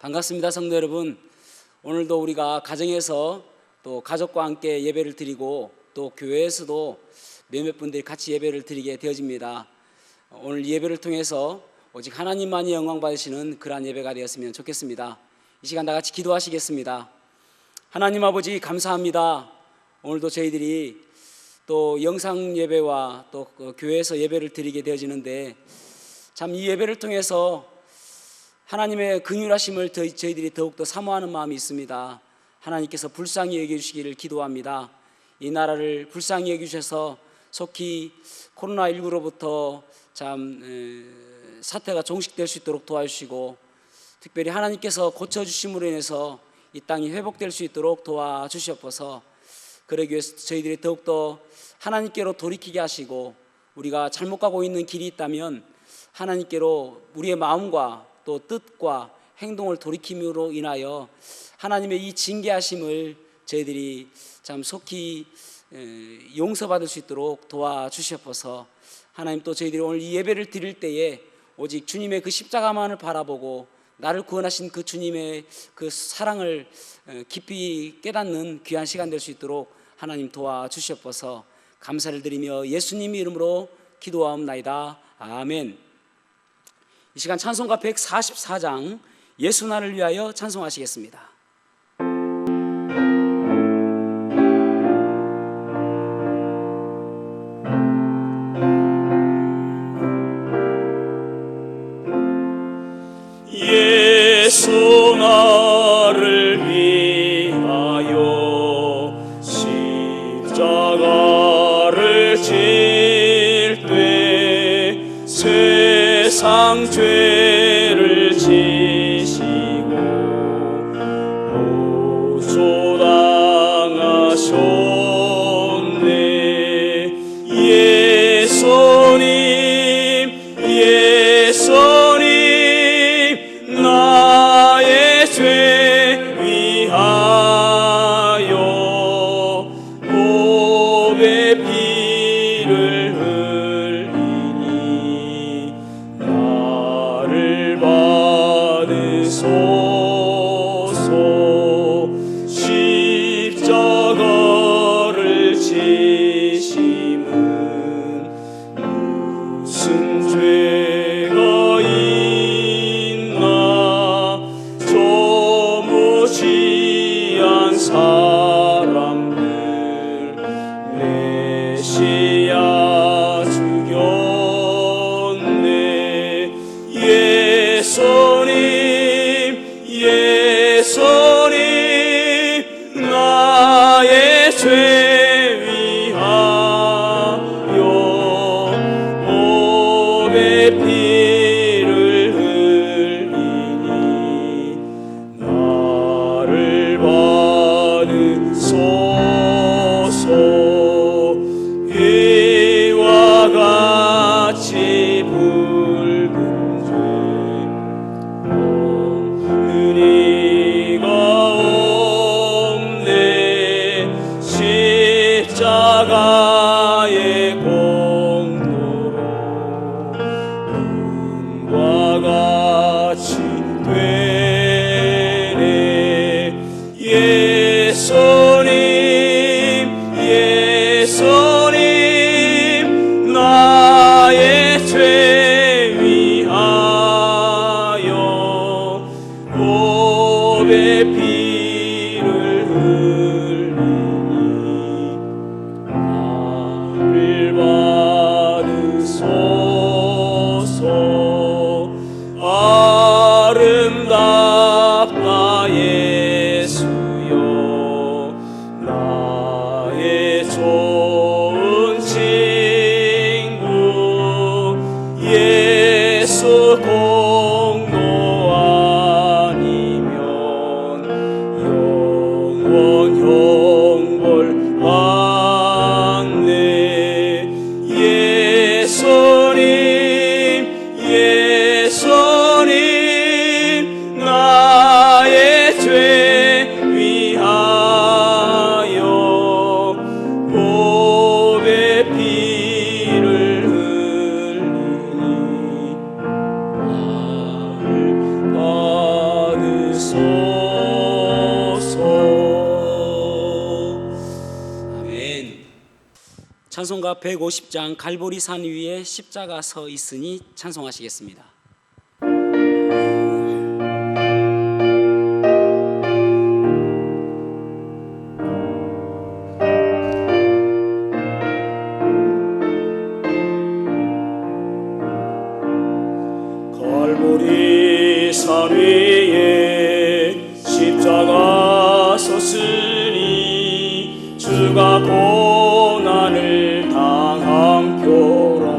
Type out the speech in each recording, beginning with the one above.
반갑습니다, 성도 여러분. 오늘도 우리가 가정에서 또 가족과 함께 예배를 드리고 또 교회에서도 몇몇 분들이 같이 예배를 드리게 되어집니다. 오늘 예배를 통해서 오직 하나님만이 영광 받으시는 그러한 예배가 되었으면 좋겠습니다. 이 시간 다 같이 기도하시겠습니다. 하나님 아버지, 감사합니다. 오늘도 저희들이 또 영상 예배와 또 교회에서 예배를 드리게 되어지는데 참 이 예배를 통해서 하나님의 긍휼하심을 저희들이 더욱더 사모하는 마음이 있습니다. 하나님께서 불쌍히 여겨주시기를 기도합니다. 이 나라를 불쌍히 여겨주셔서 속히 코로나19로부터 참 사태가 종식될 수 있도록 도와주시고, 특별히 하나님께서 고쳐주심으로 인해서 이 땅이 회복될 수 있도록 도와주시옵소서. 그러기 위해서 저희들이 더욱더 하나님께로 돌이키게 하시고, 우리가 잘못 가고 있는 길이 있다면 하나님께로 우리의 마음과 또 뜻과 행동을 돌이킴으로 인하여 하나님의 이 징계하심을 저희들이 참 속히 용서받을 수 있도록 도와주시옵소서. 하나님, 또 저희들이 오늘 이 예배를 드릴 때에 오직 주님의 그 십자가만을 바라보고 나를 구원하신 그 주님의 그 사랑을 깊이 깨닫는 귀한 시간 될 수 있도록 하나님 도와주시옵소서. 감사를 드리며 예수님 이름으로 기도하옵나이다. 아멘. 이 시간 찬송가 144장 예수 나를 위하여 찬송하시겠습니다. 예수 나를 위하여 십자가를 질 때 세상 죄를 지시고 보소당하셨네. 예수님 나의 죄 위하여 몸에 피를 흘리니 나를 받으소서. 십자가를 지심은 무슨 죄가 있나. 저 무지한 사람들 메시아 죽였네. 예수님 나의 죄 위하여 몸에 피를 흘리니 나를 받으소서. 이와 같이 붉은 죄 은혜가 없네. 십자가의 공로로 은과 같이 되네. 예수님 나의 죄 위하여 몸에 피를 흘리니 나를 받으소서. 아름답다 예수여 나의 좋은 친구. 예수 공로 아니면 영원 형벌 받네. 예수님 나의 죄 위하여 몸에 피를 흘리니 나를 찬송가 150장 갈보리산 위에 십자가 서 있으니 찬송하시겠습니다. 갈보리산 위에 십자가 섰으니 주가 고난을 당한 표라.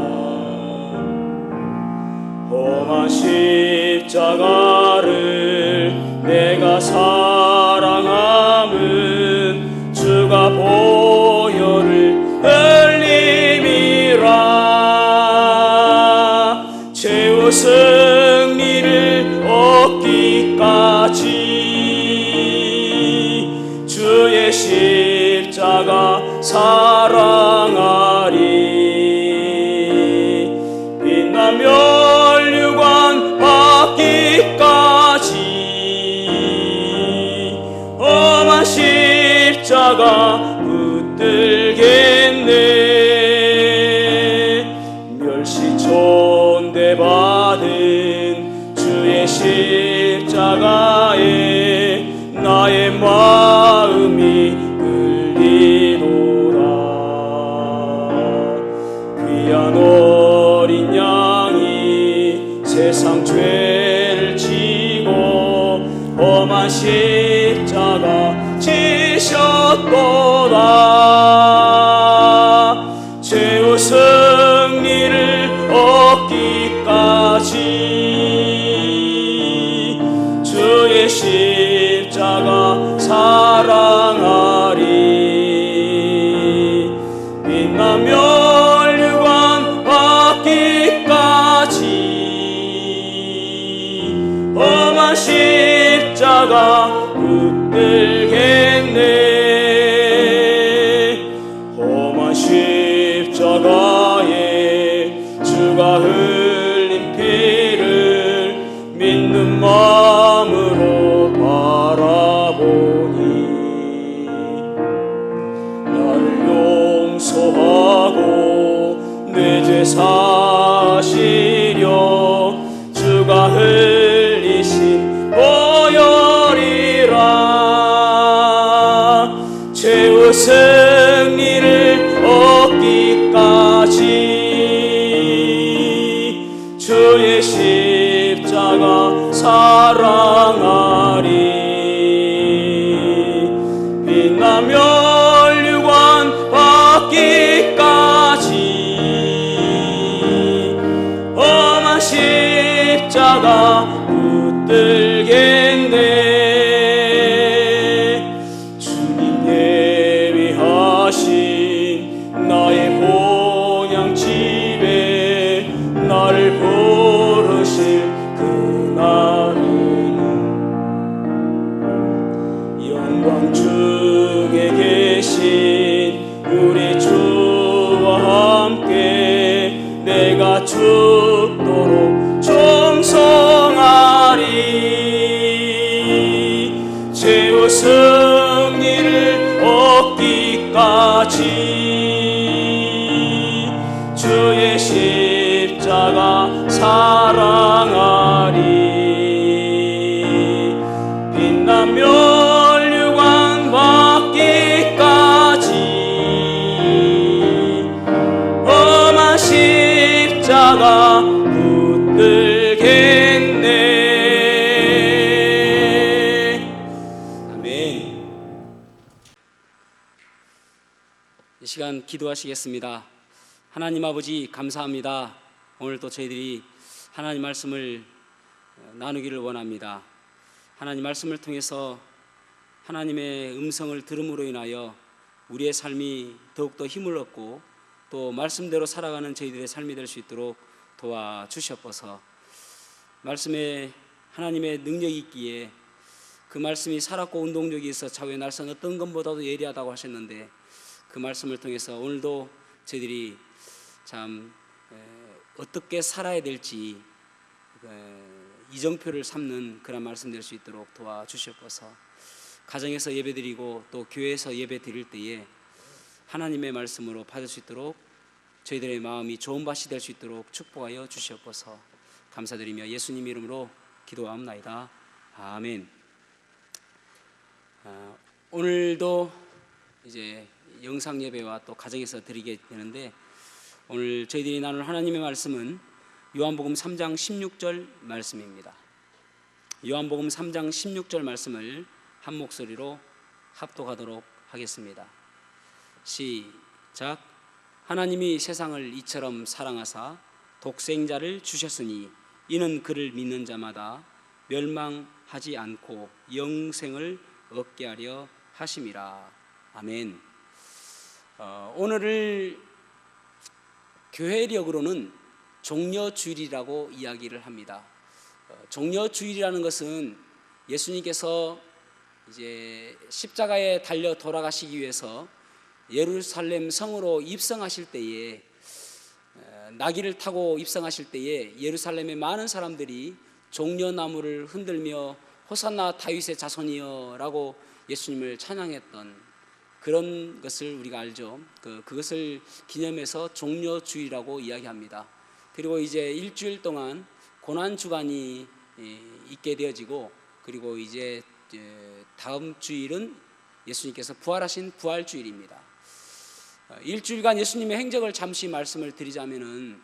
험한 십자가를 내가 사랑함은 주가 보혈을 흘림이라. 최후 승리를 얻기까지 주의 십자가 사랑하리. 빛나 면류관 받기까지 험한 십자가 붙들겠네. 멸시촌대 받은 주의 십자가에 나의 마음이 끌리도다. 귀한 어린 양이 세상 죄를 지고 험한 십자가 지셨도다. 최후 승리를 얻기까지 주의 십자가 사랑하리. 빛나 면류관 받기까지 험한 십자가 붙들겠네. 험한 십자가에 주가 흘린 피를 믿는 마음으로 바라보니 나를 용서하고 내 죄 사시려 주가 흘리신 보혈이라. 최후 승리를 얻기까지 주의 십자가 사랑하리. 빛나 면류관 받기까지 험한 십자가 붙들겠네. 주님 예비하신 나의 본향 집에 나를 부르실 그날에는 영광 중에 계신 우리 주와 함께 내가 죽도록 충성하리. 최후 승리를 얻기까지 주의 십자가 사랑하리. 빛나 면류관 받기까지 험한 십자가 붙들겠네. 아멘. 이 시간 기도하시겠습니다. 하나님 아버지 감사합니다. 오늘도 저희들이 하나님 말씀을 나누기를 원합니다. 하나님 말씀을 통해서 하나님의 음성을 들음으로 인하여 우리의 삶이 더욱더 힘을 얻고 또 말씀대로 살아가는 저희들의 삶이 될 수 있도록 도와주시옵소서. 말씀에 하나님의 능력이 있기에 그 말씀이 살았고 운동력이 있어 좌우의 날선 어떤 것보다도 예리하다고 하셨는데 그 말씀을 통해서 오늘도 저희들이 참 어떻게 살아야 될지 이정표를 삼는 그런 말씀 될 수 있도록 도와주시옵소서. 가정에서 예배드리고 또 교회에서 예배드릴 때에 하나님의 말씀으로 받을 수 있도록 저희들의 마음이 좋은 밭이 될 수 있도록 축복하여 주시옵소서. 감사드리며 예수님 이름으로 기도하옵나이다. 아멘. 오늘도 이제 영상 예배와 또 가정에서 드리게 되는데, 오늘 저희들이 나눌 하나님의 말씀은 요한복음 3장 16절 말씀입니다. 요한복음 3장 16절 말씀을 한 목소리로 합독하도록 하겠습니다. 시작. 하나님이 세상을 이처럼 사랑하사 독생자를 주셨으니 이는 그를 믿는 자마다 멸망하지 않고 영생을 얻게 하려 하심이라. 아멘. 오늘을 교회력으로는 종려주일이라고 이야기를 합니다. 종려주일이라는 것은 예수님께서 이제 십자가에 달려 돌아가시기 위해서 예루살렘 성으로 입성하실 때에, 나귀를 타고 입성하실 때에 예루살렘의 많은 사람들이 종려나무를 흔들며 호산나 다윗의 자손이여 라고 예수님을 찬양했던 그런 것을 우리가 알죠. 그것을 기념해서 종려주일이라고 이야기합니다. 그리고 이제 일주일 동안 고난주간이 있게 되어지고, 그리고 이제 다음 주일은 예수님께서 부활하신 부활주일입니다. 일주일간 예수님의 행적을 잠시 말씀을 드리자면은,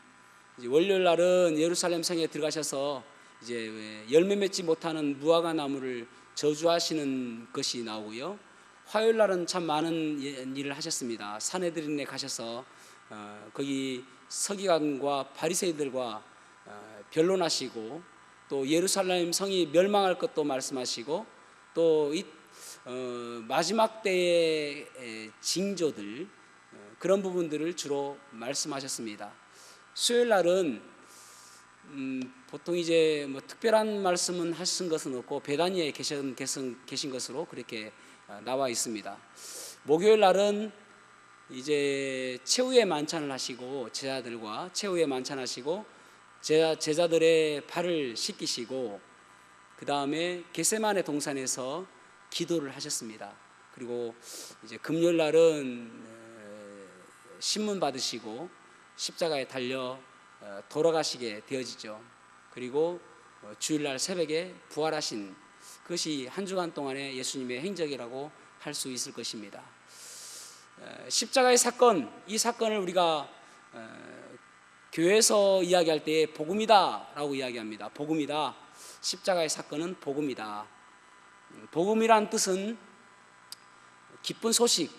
이제 월요일 날은 예루살렘 성에 들어가셔서 이제 열매 맺지 못하는 무화과 나무를 저주하시는 것이 나오고요. 화요일 날은 참 많은 일을 하셨습니다. 산헤드린에 가셔서 거기 서기관과 바리새인들과 변론하시고, 또 예루살렘 성이 멸망할 것도 말씀하시고, 또 마지막 때의 징조들, 그런 부분들을 주로 말씀하셨습니다. 수요일 날은 보통 이제 뭐 특별한 말씀은 하신 것은 없고 베다니에 계신 것으로 그렇게 나와 있습니다. 목요일 날은 이제 최후의 만찬을 하시고, 제자들과 최후의 만찬하시고 제자들의 발을 씻기시고, 그 다음에 겟세마네 동산에서 기도를 하셨습니다. 그리고 이제 금요일 날은 신문 받으시고 십자가에 달려 돌아가시게 되어지죠. 그리고 주일날 새벽에 부활하신 그것이 한 주간 동안의 예수님의 행적이라고 할 수 있을 것입니다. 십자가의 사건, 이 사건을 우리가 교회에서 이야기할 때 복음이다 라고 이야기합니다. 복음이다. 십자가의 사건은 복음이다. 복음이란 뜻은 기쁜 소식,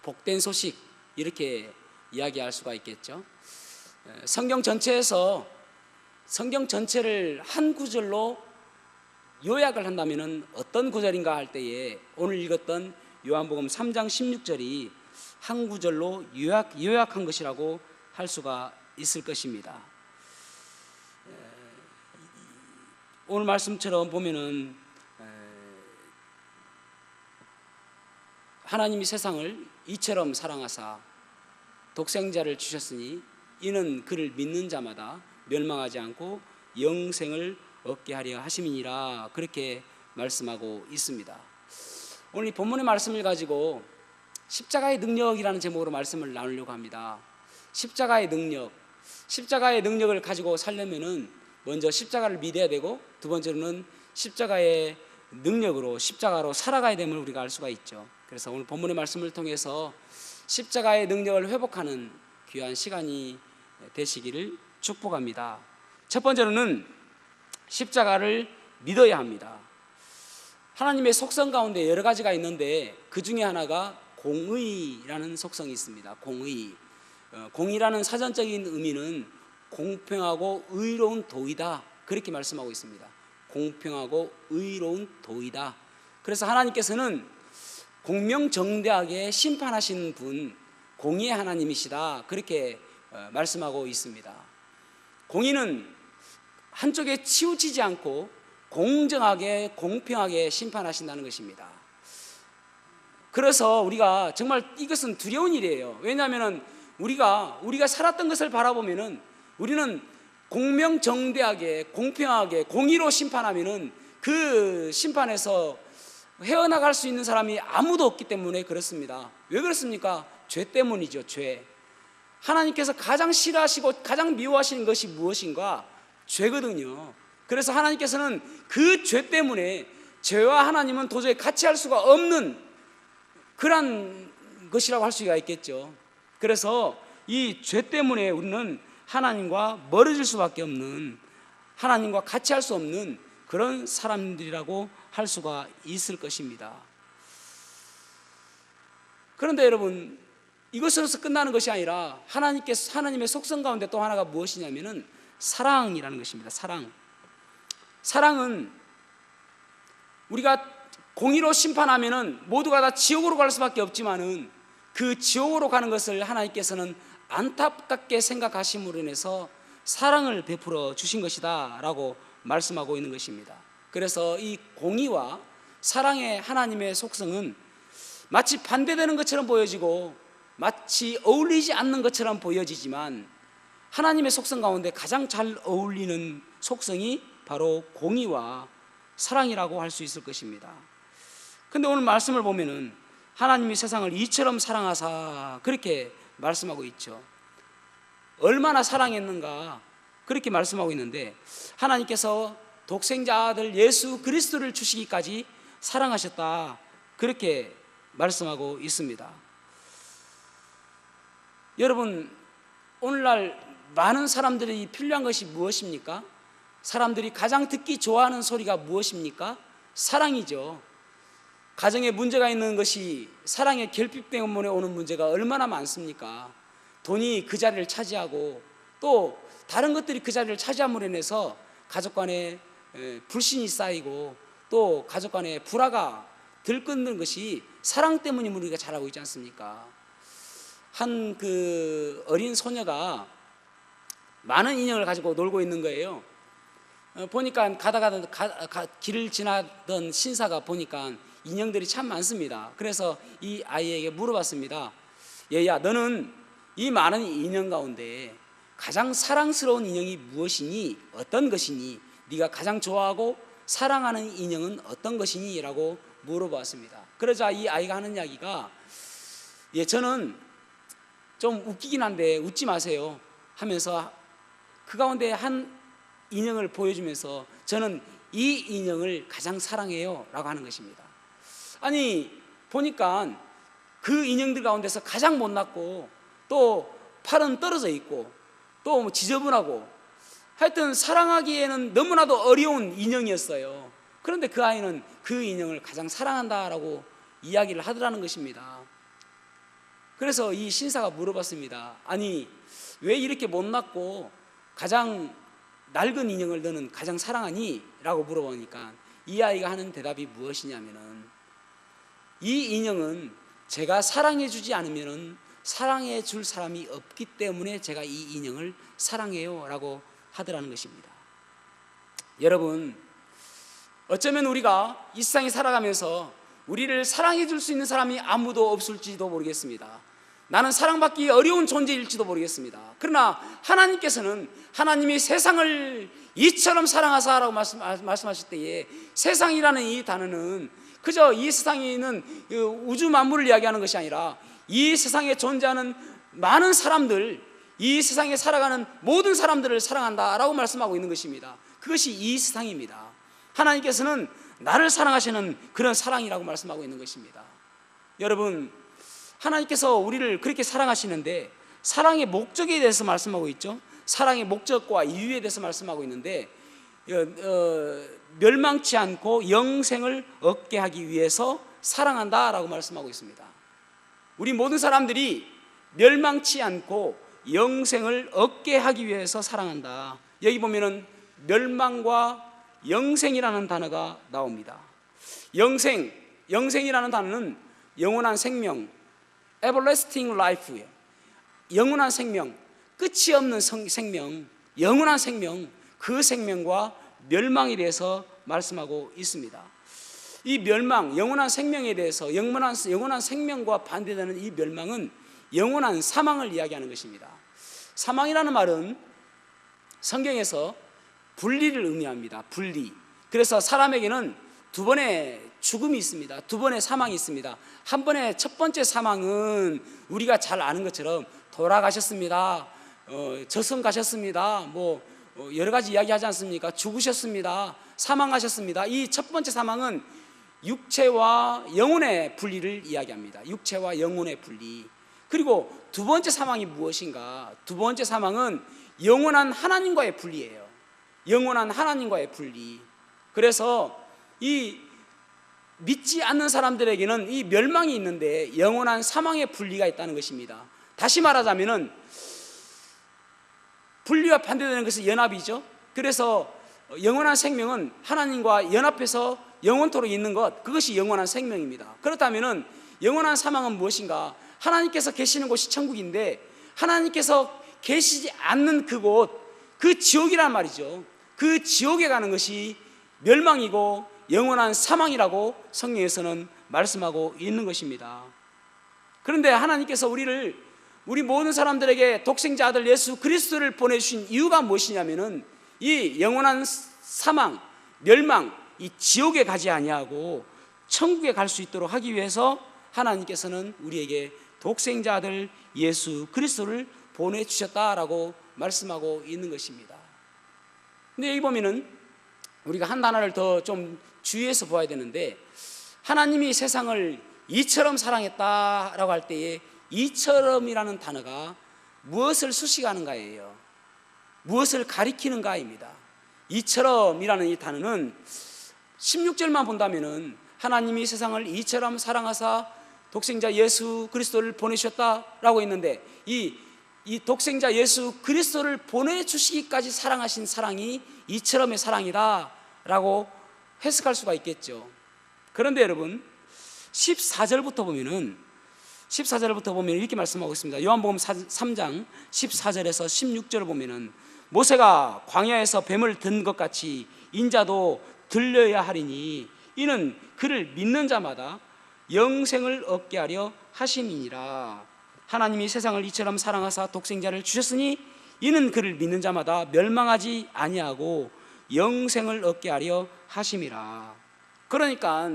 복된 소식, 이렇게 이야기할 수가 있겠죠. 성경 전체에서 성경 전체를 한 구절로 요약을 한다면 어떤 구절인가 할 때에 오늘 읽었던 요한복음 3장 16절이 한 구절로 요약한 것이라고 할 수가 있을 것입니다. 오늘 말씀처럼 보면은 하나님이 세상을 이처럼 사랑하사 독생자를 주셨으니 이는 그를 믿는 자마다 멸망하지 않고 영생을 얻게 하려 하심이니라, 그렇게 말씀하고 있습니다. 오늘 이 본문의 말씀을 가지고 십자가의 능력이라는 제목으로 말씀을 나누려고 합니다. 십자가의 능력을 가지고 살려면은 먼저 십자가를 믿어야 되고, 두 번째로는 십자가의 능력으로 십자가로 살아가야 됨을 우리가 알 수가 있죠. 그래서 오늘 본문의 말씀을 통해서 십자가의 능력을 회복하는 귀한 시간이 되시기를 축복합니다. 첫 번째로는 십자가를 믿어야 합니다. 하나님의 속성 가운데 여러 가지가 있는데 그 중에 하나가 공의라는 속성이 있습니다. 공의라는 사전적인 의미는 공평하고 의로운 도이다, 그렇게 말씀하고 있습니다. 공평하고 의로운 도이다. 그래서 하나님께서는 공명정대하게 심판하시는 분, 공의의 하나님이시다, 그렇게 말씀하고 있습니다. 공의는 한쪽에 치우치지 않고 공정하게 공평하게 심판하신다는 것입니다. 그래서 우리가 정말 이것은 두려운 일이에요. 왜냐하면 우리가 살았던 것을 바라보면은 우리는 공명정대하게 공평하게 공의로 심판하면은 그 심판에서 헤어나갈 수 있는 사람이 아무도 없기 때문에 그렇습니다. 왜 그렇습니까? 죄 때문이죠. 죄. 하나님께서 가장 싫어하시고 가장 미워하시는 것이 무엇인가? 죄거든요. 그래서 하나님께서는 그 죄 때문에 죄와 하나님은 도저히 같이 할 수가 없는 그런 것이라고 할 수가 있겠죠. 그래서 이 죄 때문에 우리는 하나님과 멀어질 수밖에 없는, 하나님과 같이 할 수 없는 그런 사람들이라고 할 수가 있을 것입니다. 그런데 여러분, 이것으로서 끝나는 것이 아니라 하나님의 속성 가운데 또 하나가 무엇이냐면은 사랑이라는 것입니다. 사랑은 우리가 공의로 심판하면은 모두가 다 지옥으로 갈 수밖에 없지만은 그 지옥으로 가는 것을 하나님께서는 안타깝게 생각하심으로 인해서 사랑을 베풀어 주신 것이다 라고 말씀하고 있는 것입니다. 그래서 이 공의와 사랑의 하나님의 속성은 마치 반대되는 것처럼 보여지고 마치 어울리지 않는 것처럼 보여지지만 하나님의 속성 가운데 가장 잘 어울리는 속성이 바로 공의와 사랑이라고 할 수 있을 것입니다. 그런데 오늘 말씀을 보면은 하나님이 세상을 이처럼 사랑하사 그렇게 말씀하고 있죠. 얼마나 사랑했는가 그렇게 말씀하고 있는데 하나님께서 독생자 아들 예수 그리스도를 주시기까지 사랑하셨다 그렇게 말씀하고 있습니다. 여러분, 오늘날 많은 사람들이 필요한 것이 무엇입니까? 사람들이 가장 듣기 좋아하는 소리가 무엇입니까? 사랑이죠. 가정에 문제가 있는 것이 사랑의 결핍 때문에 오는 문제가 얼마나 많습니까? 돈이 그 자리를 차지하고 또 다른 것들이 그 자리를 차지함으로 인해서 가족 간에 불신이 쌓이고 또 가족 간에 불화가 들끓는 것이 사랑 때문임을 우리가 잘 알고 있지 않습니까? 한 그 어린 소녀가 많은 인형을 가지고 놀고 있는 거예요. 보니까 길을 지나던 신사가 보니까 인형들이 참 많습니다. 그래서 이 아이에게 물어봤습니다. 얘야, 너는 이 많은 인형 가운데 가장 사랑스러운 인형이 무엇이니? 어떤 것이니? 네가 가장 좋아하고 사랑하는 인형은 어떤 것이니? 라고 물어봤습니다. 그러자 이 아이가 하는 이야기가 저는 좀 웃기긴 한데 웃지 마세요 하면서 그 가운데 한 인형을 보여주면서 저는 이 인형을 가장 사랑해요 라고 하는 것입니다. 아니 보니까 그 인형들 가운데서 가장 못났고 또 팔은 떨어져 있고 또 뭐 지저분하고 하여튼 사랑하기에는 너무나도 어려운 인형이었어요. 그런데 그 아이는 그 인형을 가장 사랑한다라고 이야기를 하더라는 것입니다. 그래서 이 신사가 물어봤습니다. 아니 왜 이렇게 못났고 가장 낡은 인형을 너는 가장 사랑하니? 라고 물어보니까 이 아이가 하는 대답이 무엇이냐면은 이 인형은 제가 사랑해 주지 않으면은 사랑해 줄 사람이 없기 때문에 제가 이 인형을 사랑해요 라고 하더라는 것입니다. 여러분, 어쩌면 우리가 이 세상에 살아가면서 우리를 사랑해 줄 수 있는 사람이 아무도 없을지도 모르겠습니다. 나는 사랑받기 어려운 존재일지도 모르겠습니다. 그러나 하나님께서는 하나님이 세상을 이처럼 사랑하사라고 말씀하실 때에 세상이라는 이 단어는 그저 이 세상에 있는 우주 만물을 이야기하는 것이 아니라 이 세상에 존재하는 많은 사람들, 이 세상에 살아가는 모든 사람들을 사랑한다라고 말씀하고 있는 것입니다. 그것이 이 세상입니다. 하나님께서는 나를 사랑하시는 그런 사랑이라고 말씀하고 있는 것입니다. 여러분, 하나님께서 우리를 그렇게 사랑하시는데 사랑의 목적에 대해서 말씀하고 있죠. 사랑의 목적과 이유에 대해서 말씀하고 있는데 멸망치 않고 영생을 얻게 하기 위해서 사랑한다라고 말씀하고 있습니다. 우리 모든 사람들이 멸망치 않고 영생을 얻게 하기 위해서 사랑한다. 여기 보면은 멸망과 영생이라는 단어가 나옵니다. 영생이라는 단어는 영원한 생명, everlasting life예요. 영원한 생명, 끝이 없는 생명, 영원한 생명, 그 생명과 멸망에 대해서 말씀하고 있습니다. 이 멸망, 영원한 생명에 대해서 영원한 생명과 반대되는 이 멸망은 영원한 사망을 이야기하는 것입니다. 사망이라는 말은 성경에서 분리를 의미합니다. 분리. 그래서 사람에게는 두 번의 죽음이 있습니다. 두 번의 사망이 있습니다. 한 번의 첫 번째 사망은 우리가 잘 아는 것처럼 돌아가셨습니다. 저승 가셨습니다. 여러 가지 이야기하지 않습니까? 죽으셨습니다. 사망하셨습니다. 이 첫 번째 사망은 육체와 영혼의 분리를 이야기합니다. 육체와 영혼의 분리. 그리고 두 번째 사망이 무엇인가? 두 번째 사망은 영원한 하나님과의 분리예요. 영원한 하나님과의 분리. 그래서 이 믿지 않는 사람들에게는 이 멸망이 있는데 영원한 사망의 분리가 있다는 것입니다. 다시 말하자면은 분리와 반대되는 것은 연합이죠. 그래서 영원한 생명은 하나님과 연합해서 영원토록 있는 것, 그것이 영원한 생명입니다. 그렇다면은 영원한 사망은 무엇인가? 하나님께서 계시는 곳이 천국인데 하나님께서 계시지 않는 그곳, 그 지옥이란 말이죠. 그 지옥에 가는 것이 멸망이고 영원한 사망이라고 성경에서는 말씀하고 있는 것입니다. 그런데 하나님께서 우리 모든 사람들에게 독생자 아들 예수 그리스도를 보내주신 이유가 무엇이냐면은 이 영원한 사망, 멸망, 이 지옥에 가지 아니하고 천국에 갈 수 있도록 하기 위해서 하나님께서는 우리에게 독생자 아들 예수 그리스도를 보내주셨다라고 말씀하고 있는 것입니다. 근데 여기 보면은 우리가 한 단어를 더 좀 주의해서 보아야 되는데, 하나님이 세상을 이처럼 사랑했다라고 할 때에 이처럼이라는 단어가 무엇을 수식하는가예요. 무엇을 가리키는가입니다. 이처럼이라는 이 단어는 16절만 본다면은 하나님이 세상을 이처럼 사랑하사 독생자 예수 그리스도를 보내셨다라고 했는데 이 독생자 예수 그리스도를 보내주시기까지 사랑하신 사랑이 이처럼의 사랑이다라고 해석할 수가 있겠죠. 그런데 여러분 14절부터 보면 이렇게 말씀하고 있습니다. 요한복음 3장 14절에서 16절을 보면은 모세가 광야에서 뱀을 든 것 같이 인자도 들려야 하리니 이는 그를 믿는 자마다 영생을 얻게 하려 하심이니라. 하나님이 세상을 이처럼 사랑하사 독생자를 주셨으니 이는 그를 믿는 자마다 멸망하지 아니하고 영생을 얻게 하려 하심이라. 그러니까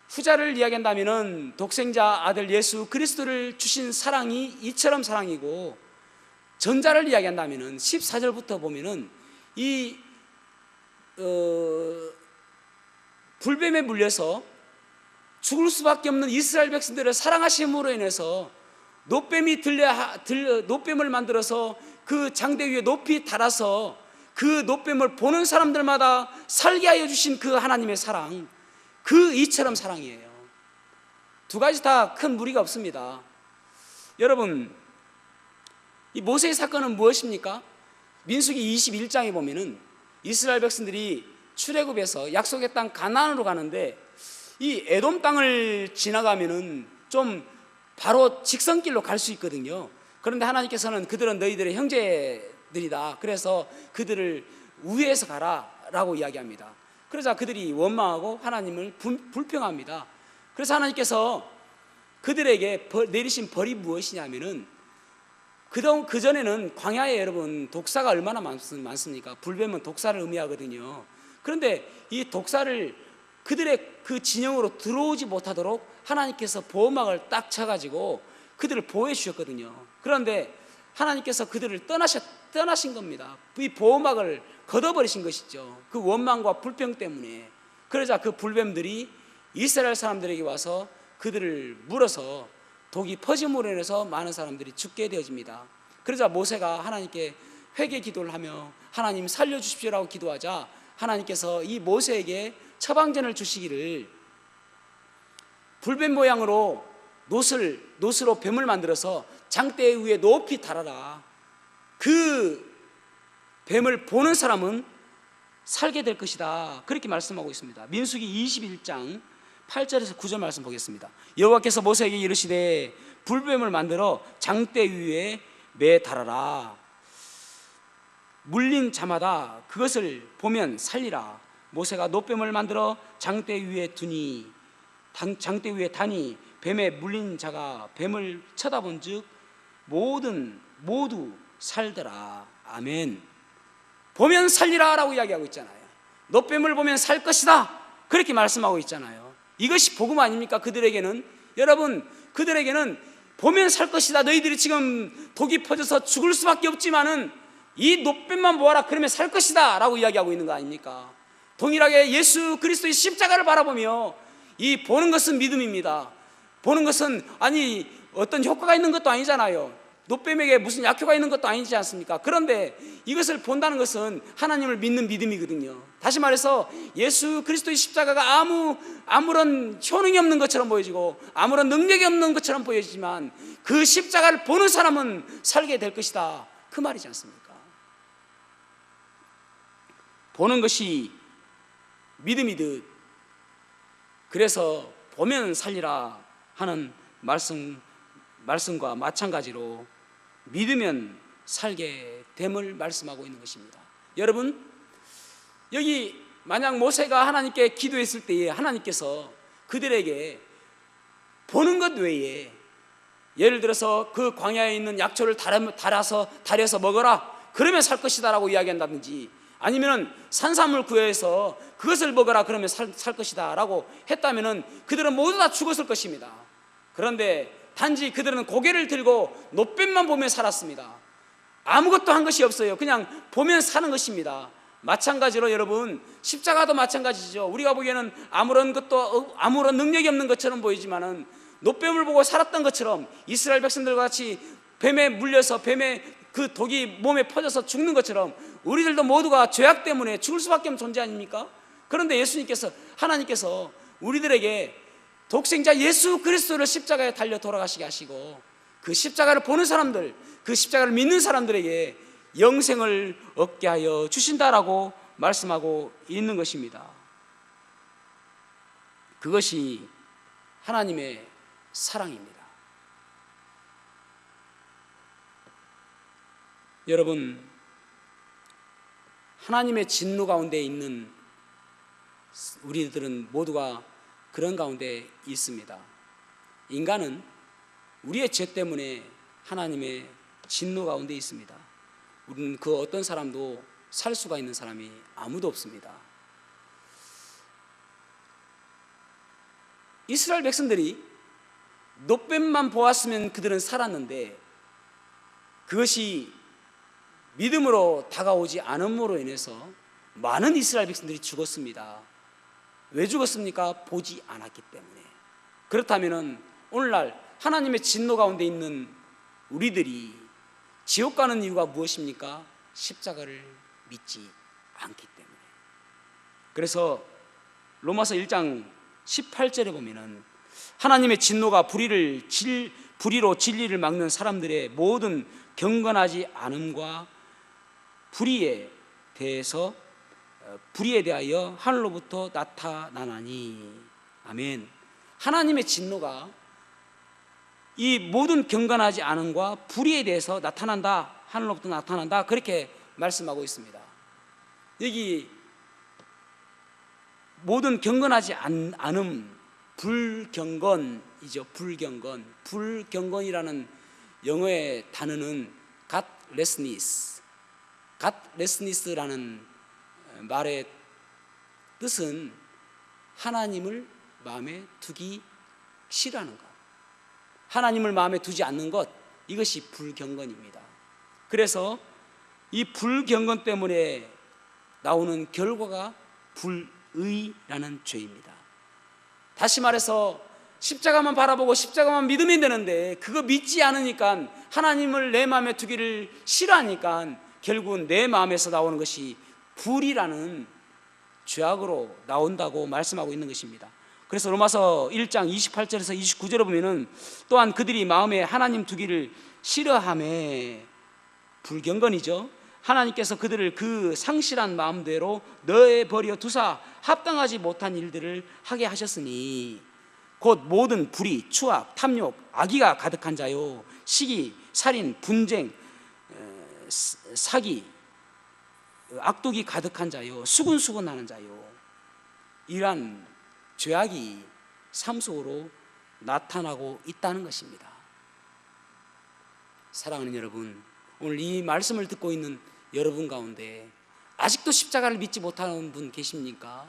후자를 이야기한다면 독생자 아들 예수 그리스도를 주신 사랑이 이처럼 사랑이고, 전자를 이야기한다면 14절부터 보면은 이 불뱀에 물려서 죽을 수밖에 없는 이스라엘 백성들을 사랑하심으로 인해서 노뱀을 만들어서 그 장대 위에 높이 달아서 그 노뱀을 보는 사람들마다 살게 하여 주신 그 하나님의 사랑, 그 이처럼 사랑이에요. 두 가지 다 큰 무리가 없습니다. 여러분, 이 모세의 사건은 무엇입니까? 민수기 21장에 보면은 이스라엘 백성들이 출애굽에서 약속의 땅 가나안으로 가는데 이 에돔 땅을 지나가면은 좀 바로 직선길로 갈 수 있거든요. 그런데 하나님께서는 그들은 너희들의 형제들이다, 그래서 그들을 우회해서 가라 라고 이야기합니다. 그러자 그들이 원망하고 하나님을 불평합니다. 그래서 하나님께서 그들에게 내리신 벌이 무엇이냐면은 그전에는 광야에 여러분 독사가 얼마나 많습니까? 불뱀은 독사를 의미하거든요. 그런데 이 독사를 그들의 그 진영으로 들어오지 못하도록 하나님께서 보호막을 딱 쳐가지고 그들을 보호해 주셨거든요. 그런데 하나님께서 그들을 떠나신 겁니다. 이 보호막을 걷어버리신 것이죠. 그 원망과 불평 때문에. 그러자 그 불뱀들이 이스라엘 사람들에게 와서 그들을 물어서 독이 퍼짐으로 인해서 많은 사람들이 죽게 되어집니다. 그러자 모세가 하나님께 회개 기도를 하며 하나님 살려주십시오라고 기도하자 하나님께서 이 모세에게 처방전을 주시기를 불뱀 모양으로 노스로 뱀을 만들어서 장대 위에 높이 달아라. 그 뱀을 보는 사람은 살게 될 것이다. 그렇게 말씀하고 있습니다. 민수기 21장 8절에서 9절 말씀 보겠습니다. 여호와께서 모세에게 이르시되 불뱀을 만들어 장대 위에 매 달아라. 물린 자마다 그것을 보면 살리라. 모세가 노뱀을 만들어 장대 위에 두니 장대 위에 다니 뱀에 물린 자가 뱀을 쳐다본 즉 모두 살더라. 아멘. 보면 살리라 라고 이야기하고 있잖아요. 노뱀을 보면 살 것이다 그렇게 말씀하고 있잖아요. 이것이 복음 아닙니까? 그들에게는, 여러분, 그들에게는 보면 살 것이다. 너희들이 지금 독이 퍼져서 죽을 수밖에 없지만은 이 노뱀만 보아라. 그러면 살 것이다 라고 이야기하고 있는 거 아닙니까? 동일하게 예수 그리스도의 십자가를 바라보며, 이 보는 것은 믿음입니다. 보는 것은 어떤 효과가 있는 것도 아니잖아요. 노뱀에게 무슨 약효가 있는 것도 아니지 않습니까? 그런데 이것을 본다는 것은 하나님을 믿는 믿음이거든요. 다시 말해서 예수 그리스도의 십자가가 아무런 효능이 없는 것처럼 보여지고 아무런 능력이 없는 것처럼 보여지지만 그 십자가를 보는 사람은 살게 될 것이다, 그 말이지 않습니까? 보는 것이 믿음이듯, 그래서 보면 살리라 하는 말씀과 마찬가지로 믿으면 살게 됨을 말씀하고 있는 것입니다. 여러분, 여기 만약 모세가 하나님께 기도했을 때에 하나님께서 그들에게 보는 것 외에, 예를 들어서 그 광야에 있는 약초를 달여서 먹어라, 그러면 살 것이다 라고 이야기한다든지, 아니면 산삼을 구해서 그것을 먹어라, 그러면 살 것이다 라고 했다면 그들은 모두 다 죽었을 것입니다. 그런데 단지 그들은 고개를 들고 노뱀만 보며 살았습니다. 아무것도 한 것이 없어요. 그냥 보면 사는 것입니다. 마찬가지로 여러분, 십자가도 마찬가지죠. 우리가 보기에는 아무런 능력이 없는 것처럼 보이지만은 노뱀을 보고 살았던 것처럼 이스라엘 백성들과 같이 뱀에 물려서 뱀의 그 독이 몸에 퍼져서 죽는 것처럼 우리들도 모두가 죄악 때문에 죽을 수밖에 없는 존재 아닙니까? 그런데 하나님께서 우리들에게 독생자 예수 그리스도를 십자가에 달려 돌아가시게 하시고, 그 십자가를 보는 사람들, 그 십자가를 믿는 사람들에게 영생을 얻게 하여 주신다라고 말씀하고 있는 것입니다. 그것이 하나님의 사랑입니다. 여러분, 하나님의 진노 가운데 있는 우리들은 모두가 그런 가운데 있습니다. 인간은 우리의 죄 때문에 하나님의 진노 가운데 있습니다. 우리는 그 어떤 사람도 살 수가 있는 사람이 아무도 없습니다. 이스라엘 백성들이 노뱀만 보았으면 그들은 살았는데, 그것이 믿음으로 다가오지 않음으로 인해서 많은 이스라엘 백성들이 죽었습니다. 왜 죽었습니까? 보지 않았기 때문에. 그렇다면 오늘날 하나님의 진노 가운데 있는 우리들이 지옥 가는 이유가 무엇입니까? 십자가를 믿지 않기 때문에. 그래서 로마서 1장 18절에 보면은 하나님의 진노가 불의로 진리를 막는 사람들의 모든 경건하지 않음과 불의에 대하여 하늘로부터 나타나나니. 아멘. 하나님의 진노가 이 모든 경건하지 않음과 불의에 대해서 나타난다, 하늘로부터 나타난다, 그렇게 말씀하고 있습니다. 여기 모든 경건하지 않음, 불경건이죠. 불경건이라는 영어의 단어는 godlessness라는 말의 뜻은 하나님을 마음에 두기 싫어하는 것, 하나님을 마음에 두지 않는 것, 이것이 불경건입니다. 그래서 이 불경건 때문에 나오는 결과가 불의라는 죄입니다. 다시 말해서 십자가만 바라보고 십자가만 믿으면 되는데, 그거 믿지 않으니까, 하나님을 내 마음에 두기를 싫어하니까 결국은 내 마음에서 나오는 것이 불이라는 죄악으로 나온다고 말씀하고 있는 것입니다. 그래서 로마서 1장 28절에서 29절에 보면은 또한 그들이 마음에 하나님 두기를 싫어하매, 불경건이죠. 하나님께서 그들을 그 상실한 마음대로 내버려 두사 합당하지 못한 일들을 하게 하셨으니 곧 모든 불의, 추악, 탐욕, 악의가 가득한 자요, 시기, 살인, 분쟁, 사기, 악독이 가득한 자요, 수군수군하는 자요, 이러한 죄악이 삶 속으로 나타나고 있다는 것입니다. 사랑하는 여러분, 오늘 이 말씀을 듣고 있는 여러분 가운데 아직도 십자가를 믿지 못하는 분 계십니까?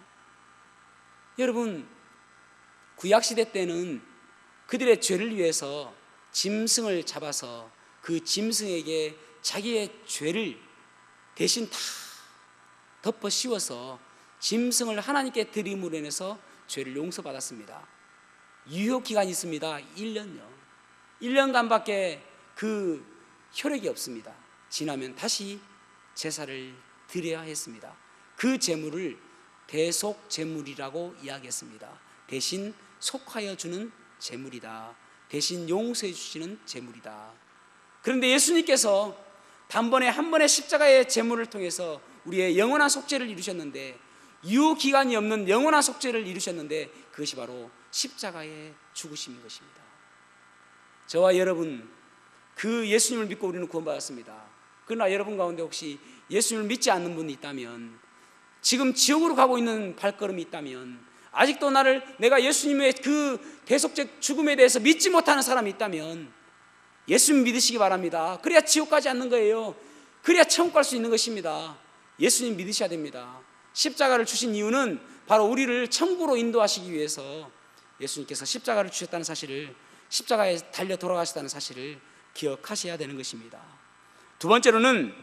여러분, 구약시대 때는 그들의 죄를 위해서 짐승을 잡아서 그 짐승에게 자기의 죄를 대신 다 덮어 씌워서 짐승을 하나님께 드림으로 인해서 죄를 용서받았습니다. 유효기간이 있습니다. 1년요. 1년간밖에 그 효력이 없습니다. 지나면 다시 제사를 드려야 했습니다. 그 제물을 대속 제물이라고 이야기했습니다. 대신 속하여 주는 제물이다. 대신 용서해 주시는 제물이다. 그런데 예수님께서 단번에 한 번의 십자가의 제물을 통해서 우리의 영원한 속죄를 이루셨는데, 유효기간이 없는 영원한 속죄를 이루셨는데, 그것이 바로 십자가의 죽으심인 것입니다. 저와 여러분, 그 예수님을 믿고 우리는 구원받았습니다. 그러나 여러분 가운데 혹시 예수님을 믿지 않는 분이 있다면, 지금 지옥으로 가고 있는 발걸음이 있다면, 아직도 내가 예수님의 그 대속죄 죽음에 대해서 믿지 못하는 사람이 있다면 예수님 믿으시기 바랍니다. 그래야 지옥 가지 않는 거예요. 그래야 천국 갈 수 있는 것입니다. 예수님 믿으셔야 됩니다. 십자가를 주신 이유는 바로 우리를 천국으로 인도하시기 위해서 예수님께서 십자가를 주셨다는 사실을, 십자가에 달려 돌아가셨다는 사실을 기억하셔야 되는 것입니다. 두 번째로는,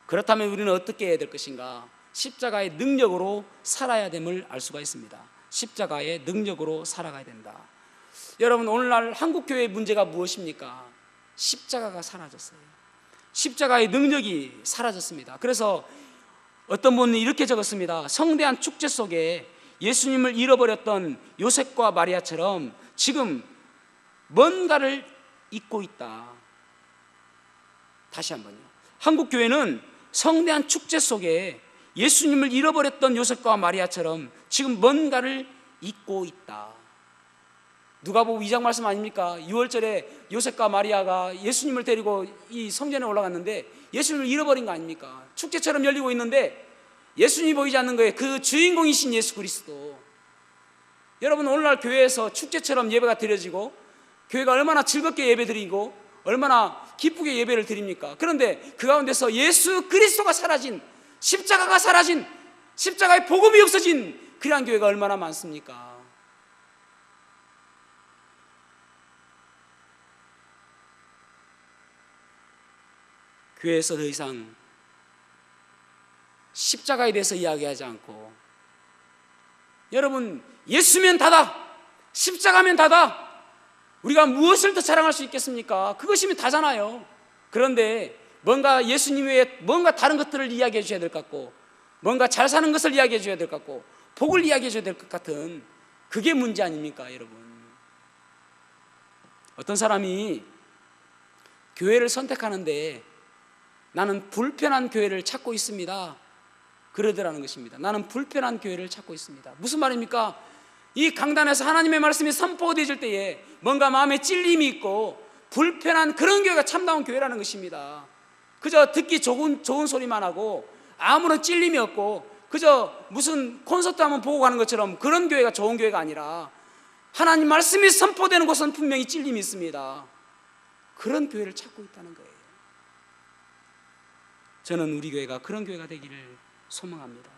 그렇다면 우리는 어떻게 해야 될 것인가? 십자가의 능력으로 살아야 됨을 알 수가 있습니다. 십자가의 능력으로 살아가야 된다. 여러분, 오늘날 한국교회의 문제가 무엇입니까? 십자가가 사라졌어요. 십자가의 능력이 사라졌습니다. 그래서 어떤 분은 이렇게 적었습니다. 성대한 축제 속에 예수님을 잃어버렸던 요셉과 마리아처럼 지금 뭔가를 잊고 있다. 다시 한번요. 한국교회는 성대한 축제 속에 예수님을 잃어버렸던 요셉과 마리아처럼 지금 뭔가를 잊고 있다. 누가복음 2장 말씀 아닙니까? 6월절에 요셉과 마리아가 예수님을 데리고 이 성전에 올라갔는데 예수님을 잃어버린 거 아닙니까? 축제처럼 열리고 있는데 예수님이 보이지 않는 거예요. 그 주인공이신 예수 그리스도. 여러분, 오늘날 교회에서 축제처럼 예배가 드려지고 교회가 얼마나 즐겁게 예배드리고 얼마나 기쁘게 예배를 드립니까? 그런데 그 가운데서 예수 그리스도가 사라진, 십자가가 사라진, 십자가의 복음이 없어진 그러한 교회가 얼마나 많습니까? 교회에서 더 이상 십자가에 대해서 이야기하지 않고, 여러분, 예수면 다다, 십자가면 다다, 우리가 무엇을 더 자랑할 수 있겠습니까? 그것이면 다잖아요. 그런데 뭔가 예수님 외에 뭔가 다른 것들을 이야기해 줘야 될 것 같고, 뭔가 잘 사는 것을 이야기해 줘야 될 것 같고, 복을 이야기해 줘야 될 것 같은, 그게 문제 아닙니까, 여러분? 어떤 사람이 교회를 선택하는데 나는 불편한 교회를 찾고 있습니다, 그러더라는 것입니다. 나는 불편한 교회를 찾고 있습니다. 무슨 말입니까? 이 강단에서 하나님의 말씀이 선포되어질 때에 뭔가 마음에 찔림이 있고 불편한 그런 교회가 참다운 교회라는 것입니다. 그저 듣기 좋은 소리만 하고 아무런 찔림이 없고 그저 무슨 콘서트 한번 보고 가는 것처럼 그런 교회가 좋은 교회가 아니라, 하나님 말씀이 선포되는 곳은 분명히 찔림이 있습니다. 그런 교회를 찾고 있다는 거예요. 저는 우리 교회가 그런 교회가 되기를 소망합니다.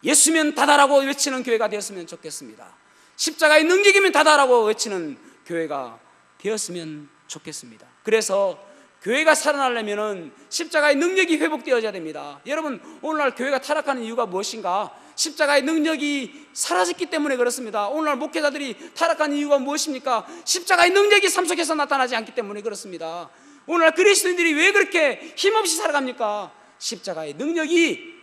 예수면 다다라고 외치는 교회가 되었으면 좋겠습니다. 십자가의 능력이면 다다라고 외치는 교회가 되었으면 좋겠습니다. 그래서 교회가 살아나려면 십자가의 능력이 회복되어야 됩니다. 여러분, 오늘날 교회가 타락하는 이유가 무엇인가? 십자가의 능력이 사라졌기 때문에 그렇습니다. 오늘날 목회자들이 타락하는 이유가 무엇입니까? 십자가의 능력이 삶 속에서 나타나지 않기 때문에 그렇습니다. 오늘날 그리스도인들이 왜 그렇게 힘없이 살아갑니까? 십자가의 능력이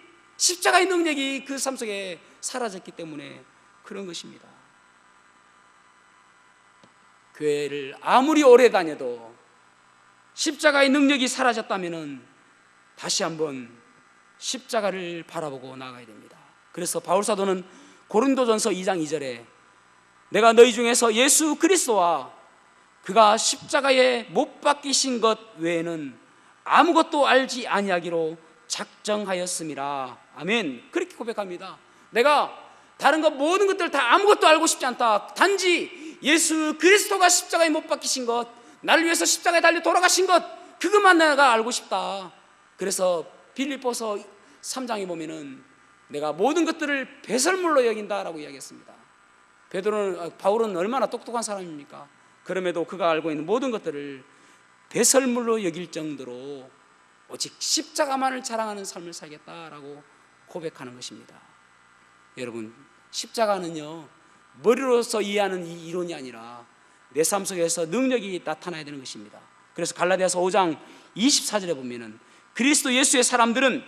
그 삶 속에 사라졌기 때문에 그런 것입니다. 교회를 아무리 오래 다녀도 십자가의 능력이 사라졌다면 다시 한번 십자가를 바라보고 나가야 됩니다. 그래서 바울사도는 고린도전서 2장 2절에 내가 너희 중에서 예수 그리스도와 그가 십자가에 못 박히신 것 외에는 아무것도 알지 아니하기로 작정하였음이라. 아멘. 그렇게 고백합니다. 내가 다른 것 모든 것들 다 아무것도 알고 싶지 않다. 단지 예수 그리스도가 십자가에 못 박히신 것, 나를 위해서 십자가에 달려 돌아가신 것, 그것만 내가 알고 싶다. 그래서 빌립보서 3장에 보면은 내가 모든 것들을 배설물로 여긴다라고 이야기했습니다. 바울은 얼마나 똑똑한 사람입니까? 그럼에도 그가 알고 있는 모든 것들을 배설물로 여길 정도로 오직 십자가만을 자랑하는 삶을 살겠다라고 고백하는 것입니다. 여러분, 십자가는요, 머리로서 이해하는 이 이론이 아니라 내 삶 속에서 능력이 나타나야 되는 것입니다. 그래서 갈라디아서 5장 24절에 보면은 그리스도 예수의 사람들은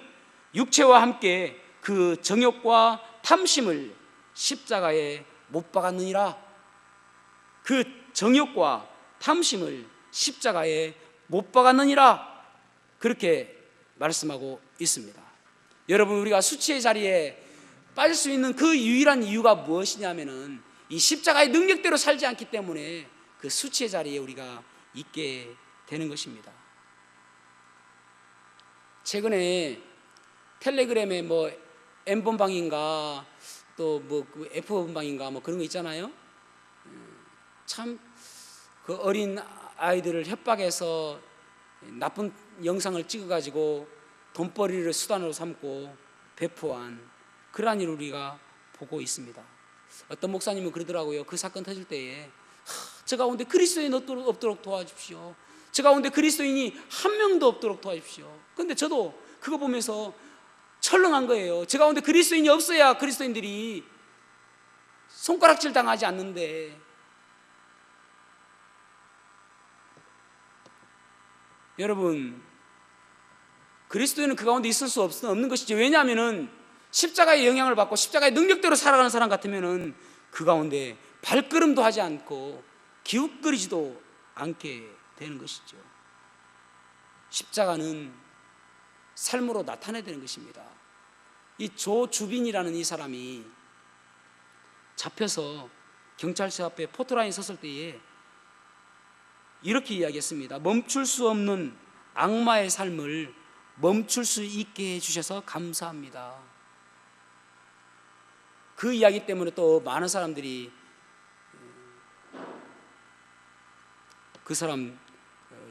육체와 함께 그 정욕과 탐심을 십자가에 못 박았느니라. 그 정욕과 탐심을 십자가에 못 박았느니라. 그렇게 말씀하고 있습니다. 여러분, 우리가 수치의 자리에 빠질 수 있는 그 유일한 이유가 무엇이냐면은 이 십자가의 능력대로 살지 않기 때문에 그 수치의 자리에 우리가 있게 되는 것입니다. 최근에 텔레그램에 뭐 M번방인가 또 뭐 F번방인가 뭐 그런 거 있잖아요. 참 그 어린 아이들을 협박해서 나쁜 영상을 찍어가지고 돈벌이를 수단으로 삼고 배포한 그러한 일을 우리가 보고 있습니다. 어떤 목사님은 그러더라고요. 그 사건 터질 때에 저 가운데 그리스도인 없도록 도와주십시오. 저 가운데 그리스도인이 한 명도 없도록 도와주십시오. 그런데 저도 그거 보면서 철렁한 거예요. 저 가운데 그리스도인이 없어야 그리스도인들이 손가락질 당하지 않는데, 여러분, 그리스도인은 그 가운데 있을 수 없는 것이죠. 왜냐하면은 십자가의 영향을 받고 십자가의 능력대로 살아가는 사람 같으면은 그 가운데 발걸음도 하지 않고 기웃거리지도 않게 되는 것이죠. 십자가는 삶으로 나타내야 되는 것입니다. 이 조주빈이라는 이 사람이 잡혀서 경찰서 앞에 포토라인에 섰을 때에 이렇게 이야기했습니다. 멈출 수 없는 악마의 삶을 멈출 수 있게 해주셔서 감사합니다. 그 이야기 때문에 또 많은 사람들이 그 사람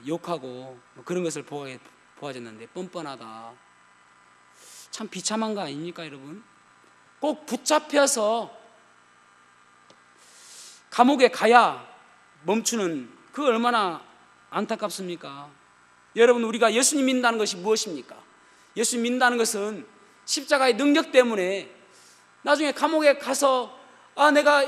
욕하고 그런 것을 보아졌는데, 뻔뻔하다. 참 비참한 거 아닙니까, 여러분? 꼭 붙잡혀서 감옥에 가야 멈추는, 그 얼마나 안타깝습니까? 여러분, 우리가 예수님 믿는다는 것이 무엇입니까? 예수님 믿는다는 것은 십자가의 능력 때문에 나중에 감옥에 가서 내가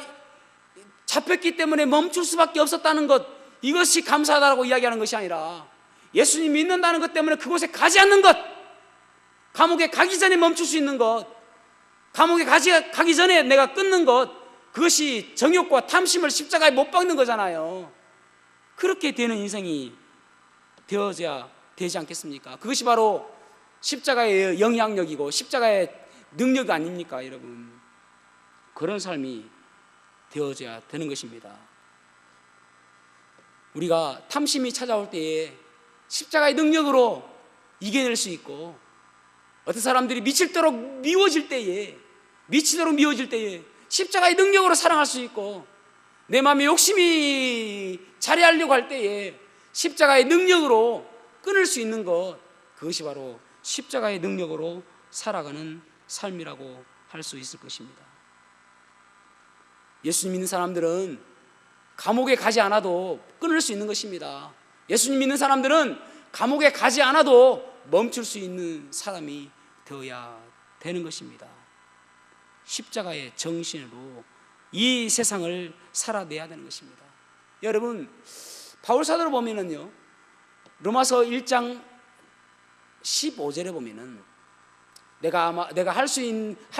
잡혔기 때문에 멈출 수밖에 없었다는 것, 이것이 감사하다고 이야기하는 것이 아니라 예수님 믿는다는 것 때문에 그곳에 가지 않는 것, 감옥에 가기 전에 멈출 수 있는 것, 감옥에 가기 전에 내가 끊는 것, 그것이 정욕과 탐심을 십자가에 못 박는 거잖아요. 그렇게 되는 인생이 되어져야 되지 않겠습니까? 그것이 바로 십자가의 영향력이고 십자가의 능력 아닙니까, 여러분? 그런 삶이 되어져야 되는 것입니다. 우리가 탐심이 찾아올 때에 십자가의 능력으로 이겨낼 수 있고, 어떤 사람들이 미치도록 미워질 때에 십자가의 능력으로 사랑할 수 있고, 내 마음에 욕심이 자리하려고 할 때에 십자가의 능력으로 끊을 수 있는 것, 그것이 바로 십자가의 능력으로 살아가는 삶이라고 할 수 있을 것입니다. 예수님 믿는 사람들은 감옥에 가지 않아도 끊을 수 있는 것입니다. 예수님 믿는 사람들은 감옥에 가지 않아도 멈출 수 있는 사람이 되어야 되는 것입니다. 십자가의 정신으로 이 세상을 살아내야 되는 것입니다. 여러분, 바울 사도를 보면은요, 로마서 1장 15절에 보면은 내가 할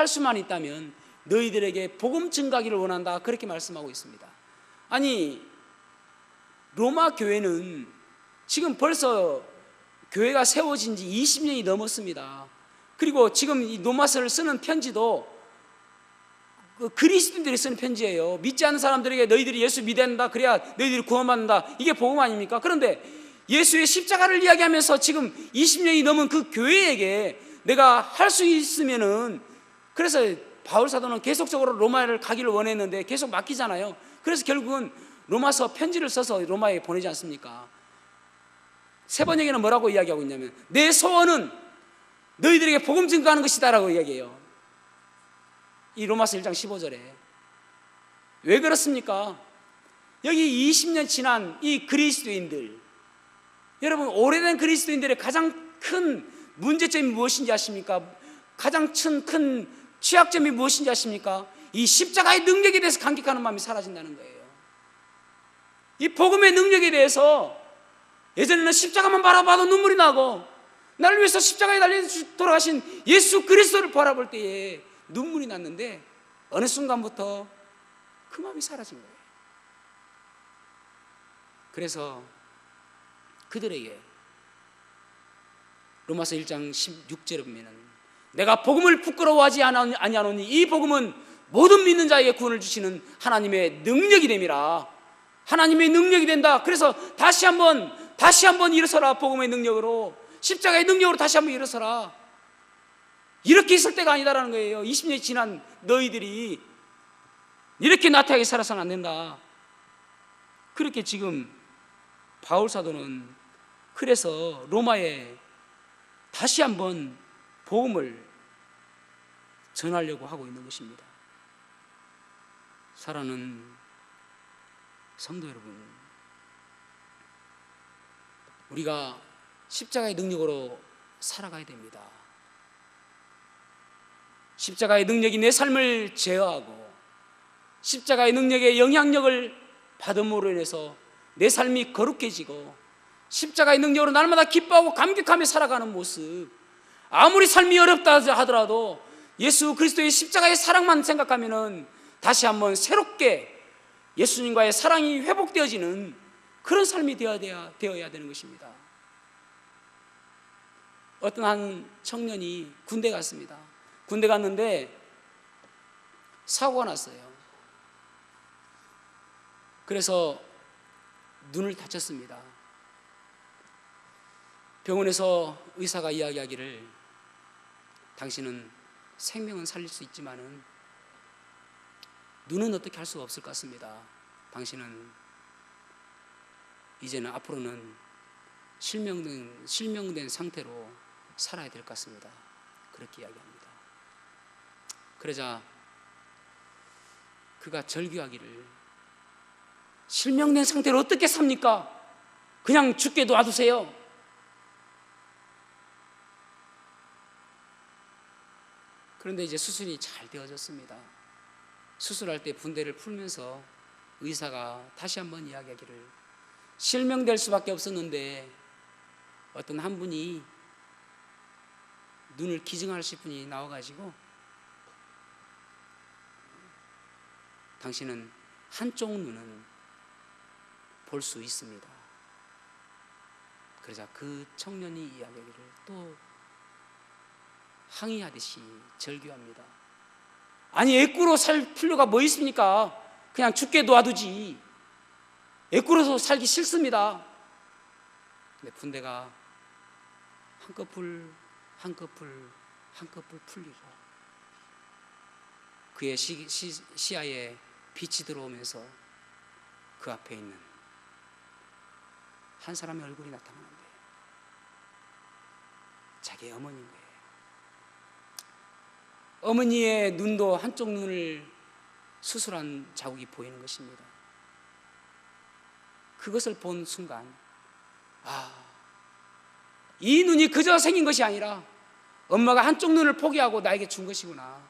수만 있다면 너희들에게 복음 증가기를 원한다, 그렇게 말씀하고 있습니다. 아니, 로마 교회는 지금 벌써 교회가 세워진 지 20년이 넘었습니다. 그리고 지금 이 로마서를 쓰는 편지도 그리스도인들이 쓰는 편지예요. 믿지 않는 사람들에게 너희들이 예수 믿어야 한다, 그래야 너희들이 구원받는다, 이게 복음 아닙니까? 그런데 예수의 십자가를 이야기하면서 지금 20년이 넘은 그 교회에게 내가 할 수 있으면은, 그래서 바울 사도는 계속적으로 로마를 가기를 원했는데 계속 막히잖아요. 그래서 결국은 로마서 편지를 써서 로마에 보내지 않습니까? 세 번역에는 뭐라고 이야기하고 있냐면, 내 소원은 너희들에게 복음 증거하는 것이다 라고 이야기해요. 이 로마서 1장 15절에. 왜 그렇습니까? 여기 20년 지난 이 그리스도인들, 여러분 오래된 그리스도인들의 가장 큰 문제점이 무엇인지 아십니까? 가장 큰 취약점이 무엇인지 아십니까? 이 십자가의 능력에 대해서 감격하는 마음이 사라진다는 거예요. 이 복음의 능력에 대해서 예전에는 십자가만 바라봐도 눈물이 나고, 나를 위해서 십자가에 달려 돌아가신 예수 그리스도를 바라볼 때에 눈물이 났는데 어느 순간부터 그 마음이 사라진 거예요. 그래서 그들에게 로마서 1장 16절에 보면은 내가 복음을 부끄러워하지 아니하노니 이 복음은 모든 믿는 자에게 구원을 주시는 하나님의 능력이 됨이라. 하나님의 능력이 된다. 그래서 다시 한번 일어서라. 복음의 능력으로, 십자가의 능력으로 다시 한번 일어서라. 이렇게 있을 때가 아니다라는 거예요. 20년이 지난 너희들이 이렇게 나태하게 살아서는 안 된다. 그렇게 지금 바울 사도는 그래서 로마에 다시 한번 복음을 전하려고 하고 있는 것입니다. 사랑하는 성도 여러분, 우리가 십자가의 능력으로 살아가야 됩니다. 십자가의 능력이 내 삶을 제어하고 십자가의 능력의 영향력을 받음으로 인해서 내 삶이 거룩해지고 십자가의 능력으로 날마다 기뻐하고 감격하며 살아가는 모습, 아무리 삶이 어렵다 하더라도 예수 그리스도의 십자가의 사랑만 생각하면은 다시 한번 새롭게 예수님과의 사랑이 회복되어지는 그런 삶이 되어야 되는 것입니다. 어떤 한 청년이 군대 갔습니다. 군대 갔는데 사고가 났어요. 그래서 눈을 다쳤습니다. 병원에서 의사가 이야기하기를 당신은 생명은 살릴 수 있지만은 눈은 어떻게 할 수가 없을 것 같습니다. 당신은 이제는 앞으로는 실명된 상태로 살아야 될 것 같습니다. 그렇게 이야기합니다. 그러자 그가 절규하기를, 실명된 상태로 어떻게 삽니까? 그냥 죽게 놔두세요. 그런데 이제 수술이 잘 되어졌습니다. 수술할 때 분대를 풀면서 의사가 다시 한번 이야기하기를, 실명될 수밖에 없었는데 어떤 한 분이 눈을 기증하실 분이 나와가지고 당신은 한쪽 눈은 볼 수 있습니다. 그러자 그 청년이 이야기하기를 또 항의하듯이 절규합니다. 아니 애꾸로 살 필요가 뭐 있습니까? 그냥 죽게 놔두지. 애꾸로서 살기 싫습니다. 근데 분대가 한꺼풀 풀리고 그의 시야에 빛이 들어오면서 그 앞에 있는 한 사람의 얼굴이 나타나는데 자기의 어머니인 거예요. 어머니의 눈도 한쪽 눈을 수술한 자국이 보이는 것입니다. 그것을 본 순간, 이 눈이 그저 생긴 것이 아니라 엄마가 한쪽 눈을 포기하고 나에게 준 것이구나,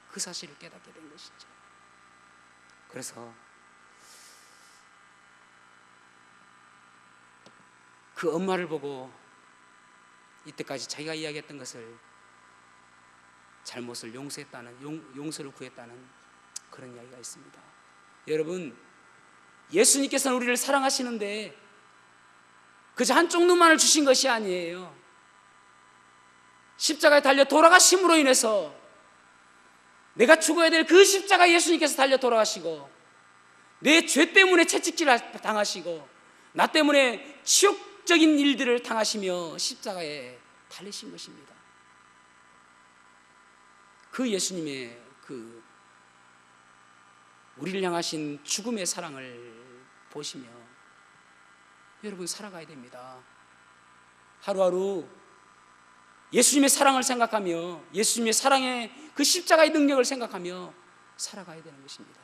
그 사실을 깨닫게 된 것이죠. 그래서 그 엄마를 보고 이때까지 자기가 이야기했던 것을, 잘못을 용서했다는, 용서를 구했다는 그런 이야기가 있습니다. 여러분, 예수님께서는 우리를 사랑하시는데 그저 한쪽 눈만을 주신 것이 아니에요. 십자가에 달려 돌아가심으로 인해서 내가 죽어야 될 그 십자가에 예수님께서 달려 돌아가시고 내 죄 때문에 채찍질을 당하시고 나 때문에 치욕적인 일들을 당하시며 십자가에 달리신 것입니다. 그 예수님의 그 우리를 향하신 죽음의 사랑을 보시며 여러분 살아가야 됩니다. 하루하루 예수님의 사랑을 생각하며 예수님의 사랑의 그 십자가의 능력을 생각하며 살아가야 되는 것입니다.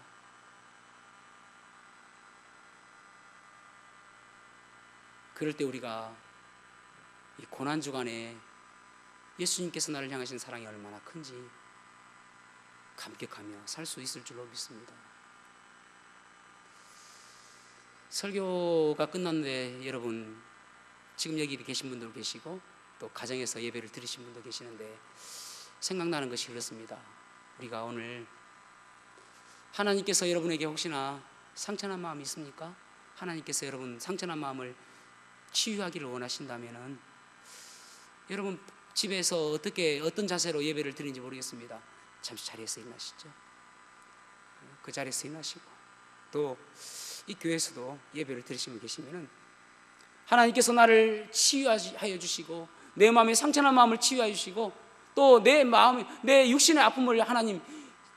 그럴 때 우리가 이 고난 주간에 예수님께서 나를 향하신 사랑이 얼마나 큰지 감격하며 살 수 있을 줄로 믿습니다. 설교가 끝났는데 여러분 지금 여기 계신 분도 계시고 또 가정에서 예배를 드리신 분도 계시는데 생각나는 것이 그렇습니다. 우리가 오늘 하나님께서 여러분에게 혹시나 상처난 마음이 있습니까? 하나님께서 여러분 상처난 마음을 치유하기를 원하신다면은 여러분 집에서 어떤 자세로 예배를 드리는지 모르겠습니다. 잠시 자리에서 일어나시죠. 그 자리에서 일어나시고 또 이 교회에서도 예배를 드리시면 계시면은 하나님께서 나를 치유하여 주시고 내 마음에 상처난 마음을 치유하여 주시고 또 내 육신의 아픔을 하나님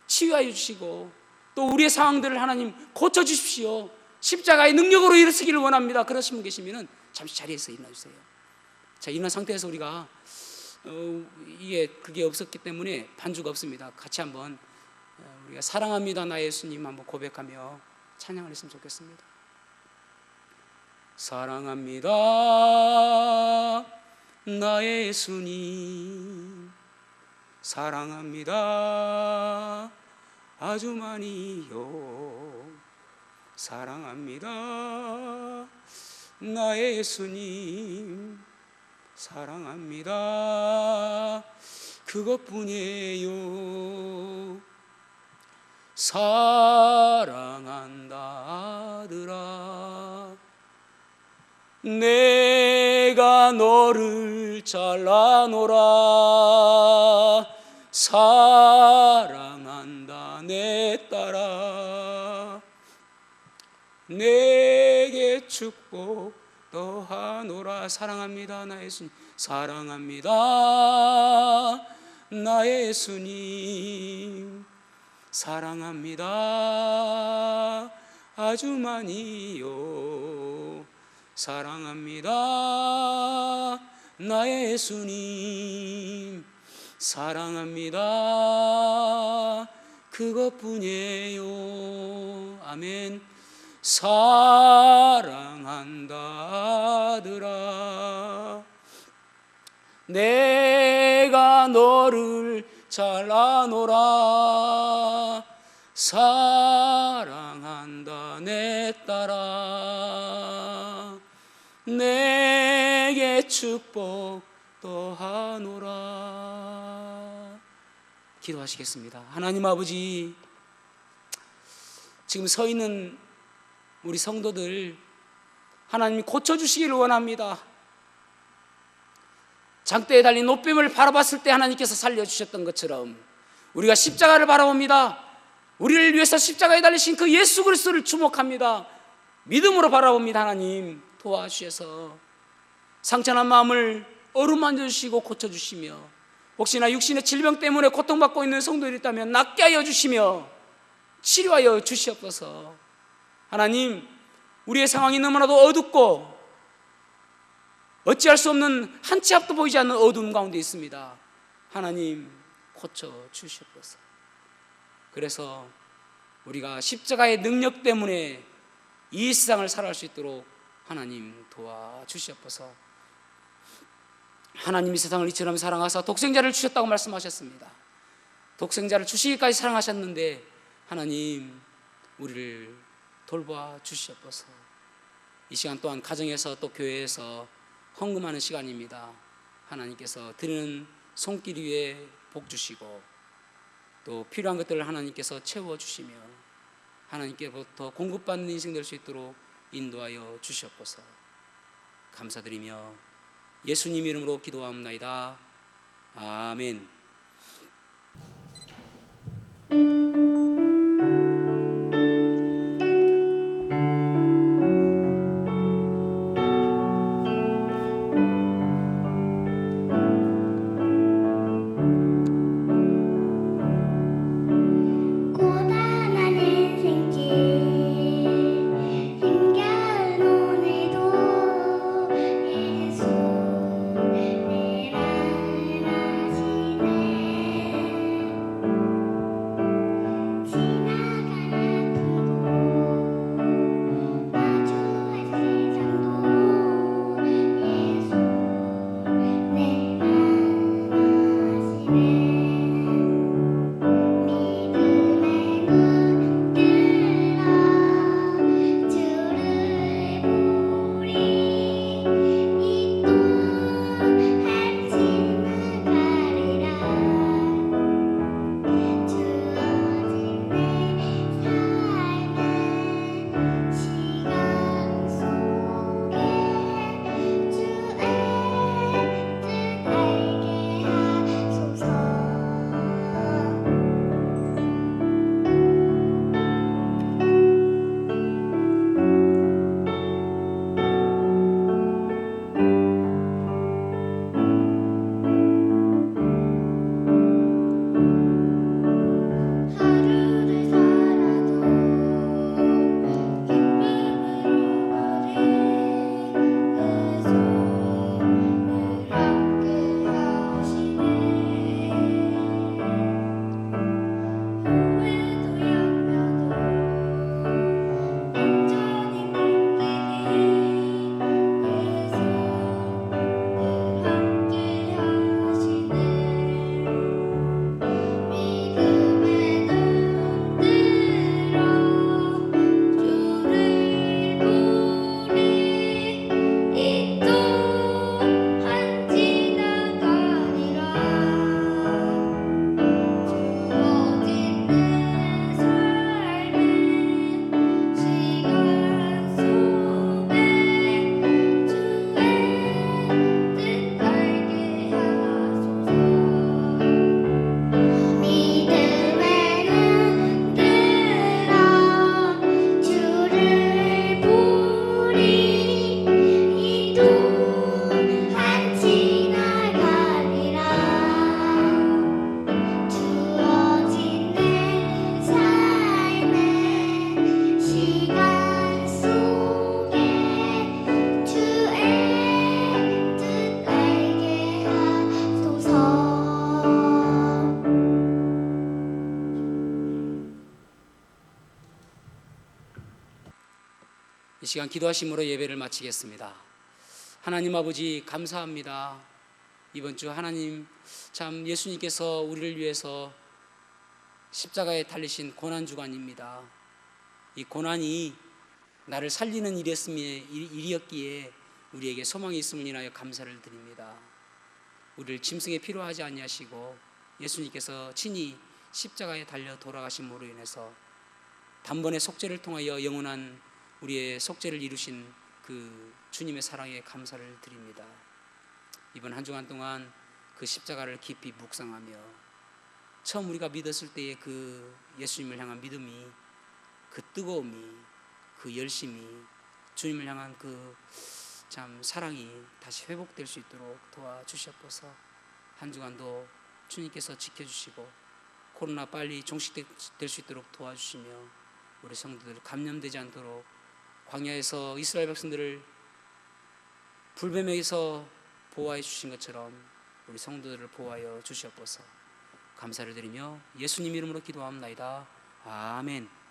치유하여 주시고 또 우리의 상황들을 하나님 고쳐 주십시오. 십자가의 능력으로 일으키기를 원합니다. 그러신 분 계시면은 잠시 자리에서 일어나 주세요. 자, 일어난 상태에서 우리가 그게 없었기 때문에 반주가 없습니다. 같이 한번 우리가 사랑합니다 나의 예수님 한번 고백하며 찬양을 했으면 좋겠습니다. 사랑합니다 나의 예수님, 사랑합니다 아주 많이요. 사랑합니다 나의 예수님, 사랑합니다 그것뿐이에요. 사랑한다 아들아, 내가 너를 잘라노라. 사랑한다 내 딸아, 내게 축복 더하노라. 사랑합니다 나의 예수님, 사랑합니다 나의 예수님, 사랑합니다 아주 많이요. 사랑합니다 나의 예수님, 사랑합니다 그것뿐이에요. 아멘. 사랑한다 아들아, 내가 너를 잘라노라. 사랑한다 내 딸아, 내게 축복 더하노라. 기도하시겠습니다. 하나님 아버지, 지금 서 있는 우리 성도들 하나님이 고쳐주시기를 원합니다. 장대에 달린 노뱀을 바라봤을 때 하나님께서 살려주셨던 것처럼 우리가 십자가를 바라봅니다. 우리를 위해서 십자가에 달리신 그 예수 그리스도를 주목합니다. 믿음으로 바라봅니다. 하나님 도와주셔서 상처난 마음을 어루만져 주시고 고쳐주시며, 혹시나 육신의 질병 때문에 고통받고 있는 성도들이 있다면 낫게 하여 주시며 치료하여 주시옵소서. 하나님, 우리의 상황이 너무나도 어둡고 어찌할 수 없는 한 치 앞도 보이지 않는 어두움 가운데 있습니다. 하나님 고쳐 주시옵소서. 그래서 우리가 십자가의 능력 때문에 이 세상을 살아갈 수 있도록 하나님 도와주시옵소서. 하나님이 세상을 이처럼 사랑하사 독생자를 주셨다고 말씀하셨습니다. 독생자를 주시기까지 사랑하셨는데 하나님 우리를 돌봐 주시옵소서. 이 시간 또한 가정에서 또 교회에서 헌금하는 시간입니다. 하나님께서 드리는 손길 위에 복 주시고 또 필요한 것들을 하나님께서 채워주시며 하나님께로부터 공급받는 인생 될 수 있도록 인도하여 주시옵소서. 감사드리며 예수님 이름으로 기도하옵나이다. 아멘. 고단한 인생길 힘겨운 오늘도 예수 내 날 아시네. 이 시간 기도하심으로 예배를 마치겠습니다. 하나님 아버지 감사합니다. 이번 주 하나님 참 예수님께서 우리를 위해서 십자가에 달리신 고난주간입니다. 이 고난이 나를 살리는 일이었기에 우리에게 소망이 있음을 인하여 감사를 드립니다. 우리를 짐승에 필요하지 아니하시고 예수님께서 친히 십자가에 달려 돌아가심으로 인해서 단번에 속죄를 통하여 영원한 우리의 속죄를 이루신 그 주님의 사랑에 감사를 드립니다. 이번 한 주간 동안 그 십자가를 깊이 묵상하며 처음 우리가 믿었을 때의 그 예수님을 향한 믿음이, 그 뜨거움이, 그 열심이, 주님을 향한 그 참 사랑이 다시 회복될 수 있도록 도와주시옵소서. 한 주간도 주님께서 지켜주시고 코로나 빨리 종식될 수 있도록 도와주시며 우리 성도들 감염되지 않도록 광야에서 이스라엘 백성들을 불뱀에서 보호해 주신 것처럼 우리 성도들을 보호하여 주시옵소서. 감사를 드리며 예수님 이름으로 기도합나이다. 아멘.